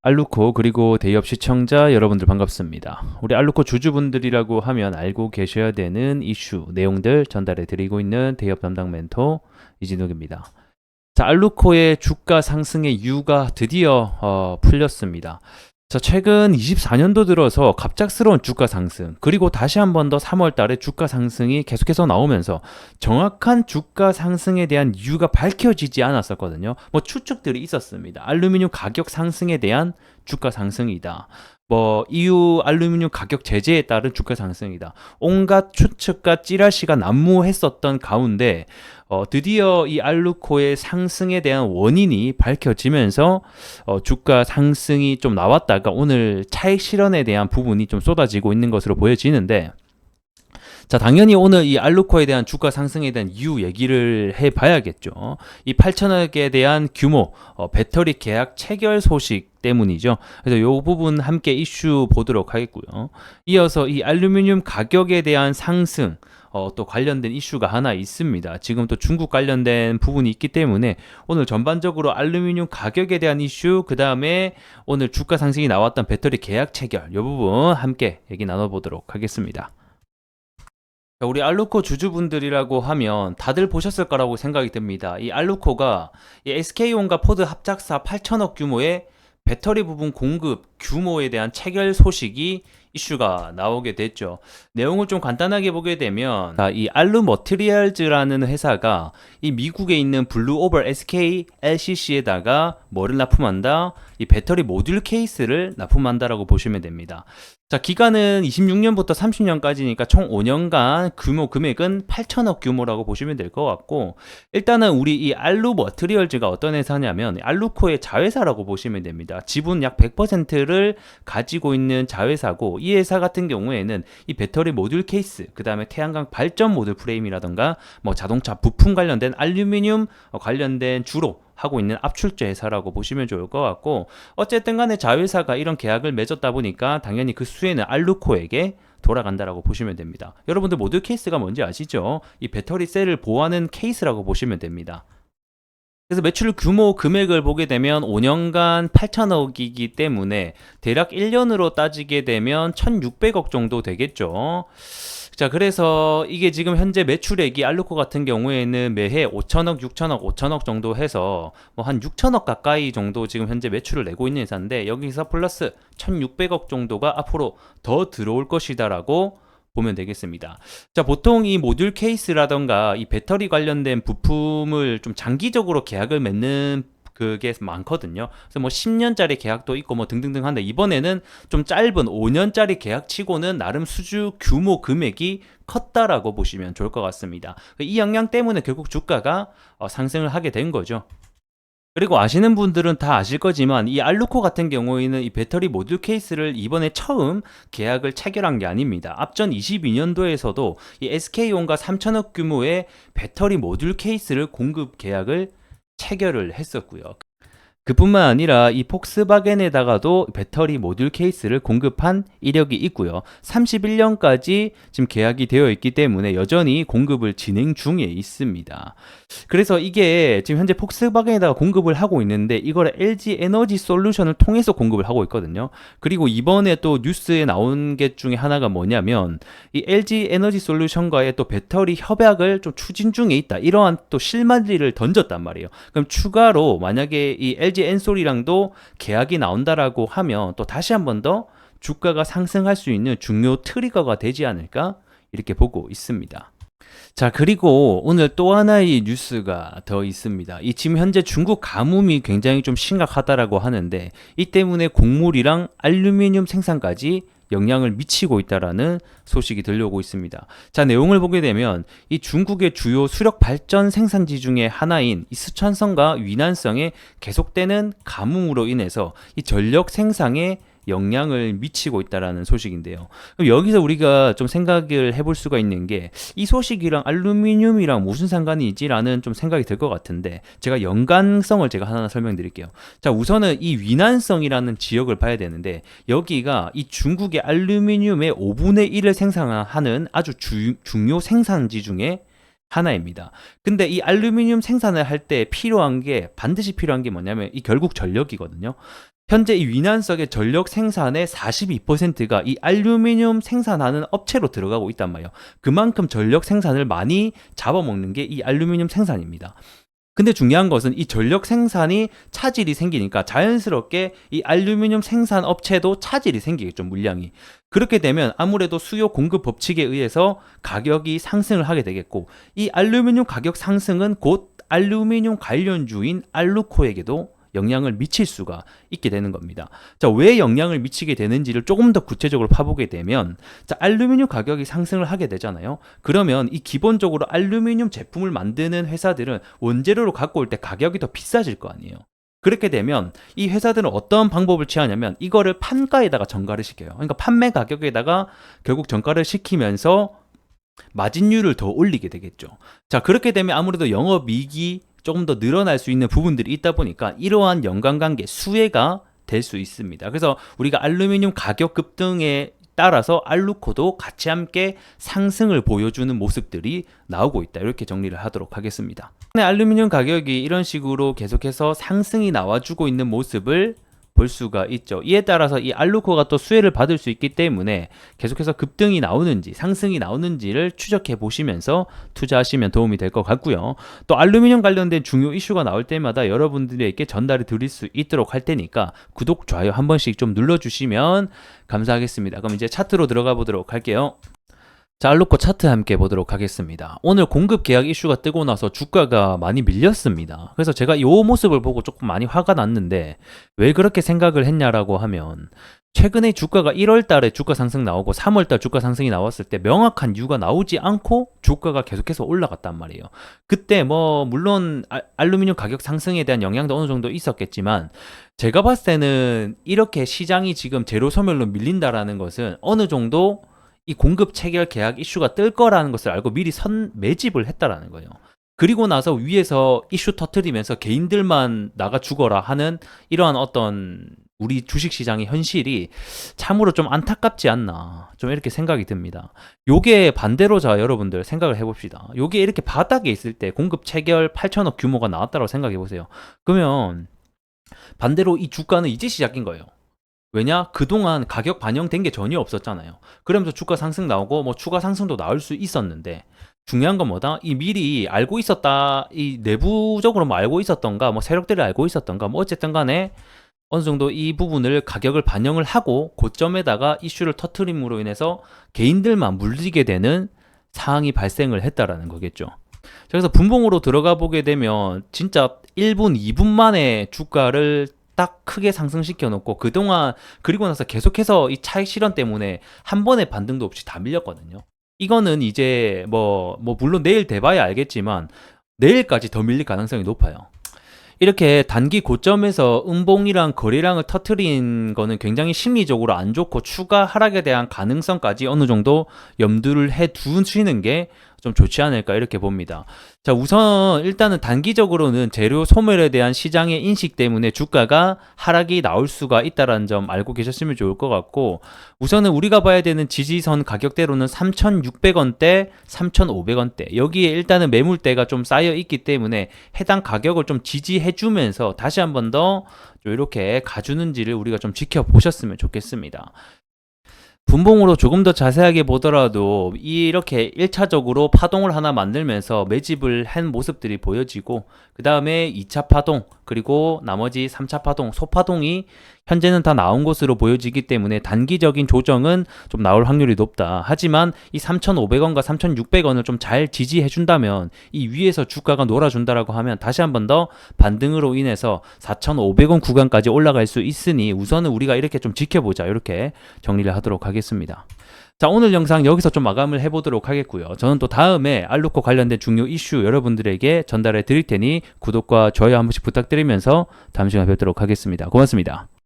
알루코 그리고 대기업 시청자 여러분들 반갑습니다. 우리 알루코 주주분들이라고 하면 알고 계셔야 되는 이슈, 내용들 전달해 드리고 있는 대기업 담당 멘토 이진욱입니다. 자, 알루코의 주가 상승의 이유가 드디어 풀렸습니다. 자, 최근 24년도 들어서 갑작스러운 주가 상승, 그리고 다시 한 번 더 3월 달에 주가 상승이 계속해서 나오면서 정확한 주가 상승에 대한 이유가 밝혀지지 않았었거든요. 뭐 추측들이 있었습니다. 알루미늄 가격 상승에 대한 주가 상승이다. 뭐 EU 알루미늄 가격 제재에 따른 주가 상승이다. 온갖 추측과 찌라시가 난무했었던 가운데 드디어 이 알루코의 상승에 대한 원인이 밝혀지면서 주가 상승이 좀 나왔다가 오늘 차익 실현에 대한 부분이 좀 쏟아지고 있는 것으로 보여지는데, 자, 당연히 오늘 이 알루코에 대한 주가 상승에 대한 이유 얘기를 해봐야겠죠. 이 8천억에 대한 규모, 배터리 계약 체결 소식 때문이죠. 그래서 이 부분 함께 이슈 보도록 하겠고요. 이어서 이 알루미늄 가격에 대한 상승, 또 관련된 이슈가 하나 있습니다. 지금 또 중국 관련된 부분이 있기 때문에 오늘 전반적으로 알루미늄 가격에 대한 이슈, 그 다음에 오늘 주가 상승이 나왔던 배터리 계약 체결, 이 부분 함께 얘기 나눠보도록 하겠습니다. 우리 알루코 주주분들이라고 하면 다들 보셨을 거라고 생각이 듭니다. 이 알루코가 이 SK온과 포드 합작사 8천억 규모의 배터리 부분 공급 규모에 대한 체결 소식이 이슈가 나오게 됐죠. 내용을 좀 간단하게 보게 되면 이 알루 머티리얼즈라는 회사가 이 미국에 있는 블루오벌 SK LCC에다가 뭐를 납품한다? 이 배터리 모듈 케이스를 납품한다라고 보시면 됩니다. 자, 기간은 26년부터 30년까지니까 총 5년간 규모 금액은 8천억 규모라고 보시면 될 것 같고, 일단은 우리 이 알루 머티리얼즈가 어떤 회사냐면 알루코의 자회사라고 보시면 됩니다. 지분 약 100%를 가지고 있는 자회사고, 이 회사 같은 경우에는 이 배터리 모듈 케이스, 그 다음에 태양광 발전 모듈 프레임이라던가 뭐 자동차 부품 관련된 알루미늄 관련된 주로 하고 있는 압출제 회사라고 보시면 좋을 것 같고, 어쨌든 간에 자회사가 이런 계약을 맺었다 보니까 당연히 그 수혜는 알루코에게 돌아간다라고 보시면 됩니다. 여러분들 모듈 케이스가 뭔지 아시죠? 이 배터리 셀을 보호하는 케이스라고 보시면 됩니다. 그래서 매출 규모 금액을 보게 되면 5년간 8천억이기 때문에 대략 1년으로 따지게 되면 1,600억 정도 되겠죠. 자, 그래서 이게 지금 현재 매출액이 알루코 같은 경우에는 매해 5천억, 6천억, 5천억 정도 해서 뭐 한 6천억 가까이 정도 지금 현재 매출을 내고 있는 회사인데, 여기서 플러스 1,600억 정도가 앞으로 더 들어올 것이다라고 보면 되겠습니다. 자, 보통 이 모듈 케이스라던가 이 배터리 관련된 부품을 좀 장기적으로 계약을 맺는 그게 많거든요. 그래서 뭐 10년짜리 계약도 있고 뭐 등등등 한데, 이번에는 좀 짧은 5년짜리 계약 치고는 나름 수주 규모 금액이 컸다라고 보시면 좋을 것 같습니다. 이 영향 때문에 결국 주가가 상승을 하게 된 거죠. 그리고 아시는 분들은 다 아실 거지만 이 알루코 같은 경우에는 이 배터리 모듈 케이스를 이번에 처음 계약을 체결한 게 아닙니다. 앞전 22년도에서도 이 SK온과 3천억 규모의 배터리 모듈 케이스를 공급 계약을 체결을 했었고요. 그뿐만 아니라 이 폭스바겐에다가도 배터리 모듈 케이스를 공급한 이력이 있고요. 31년까지 지금 계약이 되어 있기 때문에 여전히 공급을 진행 중에 있습니다. 그래서 이게 지금 현재 폭스바겐에다가 공급을 하고 있는데, 이걸 LG 에너지 솔루션을 통해서 공급을 하고 있거든요. 그리고 이번에 또 뉴스에 나온 게 중에 하나가 뭐냐면 이 LG 에너지 솔루션과의 또 배터리 협약을 좀 추진 중에 있다, 이러한 또 실마리를 던졌단 말이에요. 그럼 추가로 만약에 이 LG 엔솔이랑도 계약이 나온다라고 하면 또 다시 한 번 더 주가가 상승할 수 있는 중요 트리거가 되지 않을까, 이렇게 보고 있습니다. 자, 그리고 오늘 또 하나의 뉴스가 더 있습니다. 이 지금 현재 중국 가뭄이 굉장히 좀 심각하다라고 하는데, 이 때문에 곡물이랑 알루미늄 생산까지 영향을 미치고 있다라는 소식이 들려오고 있습니다. 자, 내용을 보게 되면 이 중국의 주요 수력 발전 생산지 중에 하나인 이 스촨성과 위난성에 계속되는 가뭄으로 인해서 이 전력 생산에 영향을 미치고 있다라는 소식인데요. 그럼 여기서 우리가 좀 생각을 해볼 수가 있는 게, 이 소식이랑 알루미늄이랑 무슨 상관이지라는 좀 생각이 들 것 같은데, 제가 연관성을 제가 하나 설명드릴게요. 자, 우선은 이 위난성이라는 지역을 봐야 되는데, 여기가 이 중국의 알루미늄의 5분의 1을 생산하는 아주 중요 생산지 중에 하나입니다. 근데 이 알루미늄 생산을 할 때 반드시 필요한 게 뭐냐면 이 결국 전력이거든요. 현재 이 위난석의 전력 생산의 42%가 이 알루미늄 생산하는 업체로 들어가고 있단 말이에요. 그만큼 전력 생산을 많이 잡아먹는 게 이 알루미늄 생산입니다. 근데 중요한 것은 이 전력 생산이 차질이 생기니까 자연스럽게 이 알루미늄 생산 업체도 차질이 생기겠죠, 물량이. 그렇게 되면 아무래도 수요 공급 법칙에 의해서 가격이 상승을 하게 되겠고, 이 알루미늄 가격 상승은 곧 알루미늄 관련주인 알루코에게도 영향을 미칠 수가 있게 되는 겁니다. 자, 왜 영향을 미치게 되는지를 조금 더 구체적으로 파보게 되면, 자, 알루미늄 가격이 상승을 하게 되잖아요. 그러면 이 기본적으로 알루미늄 제품을 만드는 회사들은 원재료로 갖고 올 때 가격이 더 비싸질 거 아니에요. 그렇게 되면 이 회사들은 어떤 방법을 취하냐면 이거를 판가에다가 전가를 시켜요. 그러니까 판매 가격에다가 결국 전가를 시키면서 마진율을 더 올리게 되겠죠. 자, 그렇게 되면 아무래도 영업이익이 조금 더 늘어날 수 있는 부분들이 있다 보니까 이러한 연관관계 수혜가 될 수 있습니다. 그래서 우리가 알루미늄 가격 급등에 따라서 알루코도 같이 함께 상승을 보여주는 모습들이 나오고 있다. 이렇게 정리를 하도록 하겠습니다. 알루미늄 가격이 이런 식으로 계속해서 상승이 나와주고 있는 모습을 볼 수가 있죠. 이에 따라서 이 알루코가 또 수혜를 받을 수 있기 때문에 계속해서 급등이 나오는지 상승이 나오는지를 추적해 보시면서 투자하시면 도움이 될 것 같고요. 또 알루미늄 관련된 중요 이슈가 나올 때마다 여러분들에게 전달을 드릴 수 있도록 할 테니까 구독, 좋아요 한 번씩 좀 눌러주시면 감사하겠습니다. 그럼 이제 차트로 들어가 보도록 할게요. 자, 알루코 차트 함께 보도록 하겠습니다. 오늘 공급 계약 이슈가 뜨고 나서 주가가 많이 밀렸습니다. 그래서 제가 이 모습을 보고 조금 많이 화가 났는데 왜 그렇게 생각을 했냐라고 하면 최근에 주가가 1월 달에 주가 상승 나오고 3월 달 주가 상승이 나왔을 때 명확한 이유가 나오지 않고 주가가 계속해서 올라갔단 말이에요. 그때 뭐 물론 알루미늄 가격 상승에 대한 영향도 어느 정도 있었겠지만 제가 봤을 때는 이렇게 시장이 지금 제로 소멸로 밀린다라는 것은 어느 정도 이 공급 체결 계약 이슈가 뜰 거라는 것을 알고 미리 매집을 했다라는 거예요. 그리고 나서 위에서 이슈 터트리면서 개인들만 나가 죽어라 하는 이러한 어떤 우리 주식시장의 현실이 참으로 좀 안타깝지 않나, 좀 이렇게 생각이 듭니다. 요게 반대로 자 여러분들 생각을 해봅시다. 요게 이렇게 바닥에 있을 때 공급 체결 8천억 규모가 나왔다고 생각해 보세요. 그러면 반대로 이 주가는 이제 시작인 거예요. 왜냐? 그동안 가격 반영된 게 전혀 없었잖아요. 그러면서 주가 상승 나오고 뭐 추가 상승도 나올 수 있었는데 중요한 건 뭐다? 이 미리 알고 있었다, 이 내부적으로 뭐 알고 있었던가, 뭐 세력들이 알고 있었던가, 뭐 어쨌든 간에 어느 정도 이 부분을 가격을 반영을 하고 고점에다가 이슈를 터트림으로 인해서 개인들만 물리게 되는 상황이 발생을 했다라는 거겠죠. 그래서 분봉으로 들어가 보게 되면 진짜 1분, 2분 만에 주가를 딱 크게 상승시켜 놓고 그동안 그리고 나서 계속해서 이 차익 실현 때문에 한 번의 반등도 없이 다 밀렸거든요. 이거는 이제 뭐 물론 내일 돼봐야 알겠지만 내일까지 더 밀릴 가능성이 높아요. 이렇게 단기 고점에서 음봉이랑 거래량을 터트린 거는 굉장히 심리적으로 안 좋고 추가 하락에 대한 가능성까지 어느 정도 염두를 해 두시는 게 좀 좋지 않을까 이렇게 봅니다. 자, 우선 일단은 단기적으로는 재료 소멸에 대한 시장의 인식 때문에 주가가 하락이 나올 수가 있다는 점 알고 계셨으면 좋을 것 같고, 우선은 우리가 봐야 되는 지지선 가격대로는 3,600원대, 3,500원대 여기에 일단은 매물대가 좀 쌓여 있기 때문에 해당 가격을 좀 지지해 주면서 다시 한 번 더 이렇게 가주는지를 우리가 좀 지켜보셨으면 좋겠습니다. 분봉으로 조금 더 자세하게 보더라도 이렇게 1차적으로 파동을 하나 만들면서 매집을 한 모습들이 보여지고 그 다음에 2차 파동 그리고 나머지 3차 파동, 소파동이 현재는 다 나온 것으로 보여지기 때문에 단기적인 조정은 좀 나올 확률이 높다. 하지만 이 3,500원과 3,600원을 좀 잘 지지해 준다면 이 위에서 주가가 놀아준다라고 하면 다시 한 번 더 반등으로 인해서 4,500원 구간까지 올라갈 수 있으니 우선은 우리가 이렇게 좀 지켜보자. 이렇게 정리를 하도록 하겠습니다. 자, 오늘 영상 여기서 좀 마감을 해보도록 하겠고요. 저는 또 다음에 알루코 관련된 중요 이슈 여러분들에게 전달해 드릴 테니 구독과 좋아요 한 번씩 부탁드리면서 다음 시간에 뵙도록 하겠습니다. 고맙습니다.